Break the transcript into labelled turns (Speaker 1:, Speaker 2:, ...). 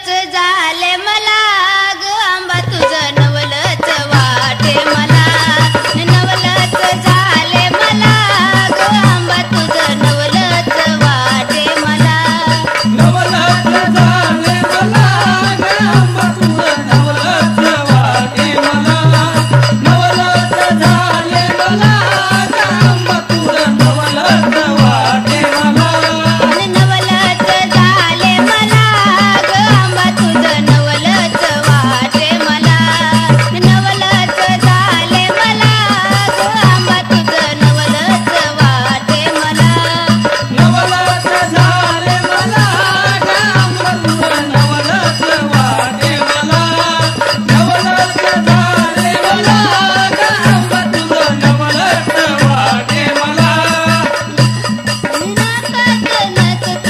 Speaker 1: नवलच झाले मला ग आंबा तुझं नवलच वाटे मला नवलच झाले मला ग आंबा तुझं नवलच वाटे मला
Speaker 2: नवलच झाले मला ग आंबा तुझं नवलच वाटे मला नवलच झाले मला ग आंबा तुझं नवलच वाटे मला
Speaker 1: नवलच झाले मला ग आंबा तुझं नवलच वाटे मला नवलच झाले मला ग आंबा तुझं नवलच वाटे मला
Speaker 2: नवलच झाले मला ग आंबा तुझं नवलच वाटे मला नवलच झाले मला ग आंबा तुझं नवलच वाटे मला
Speaker 1: नाकात नथ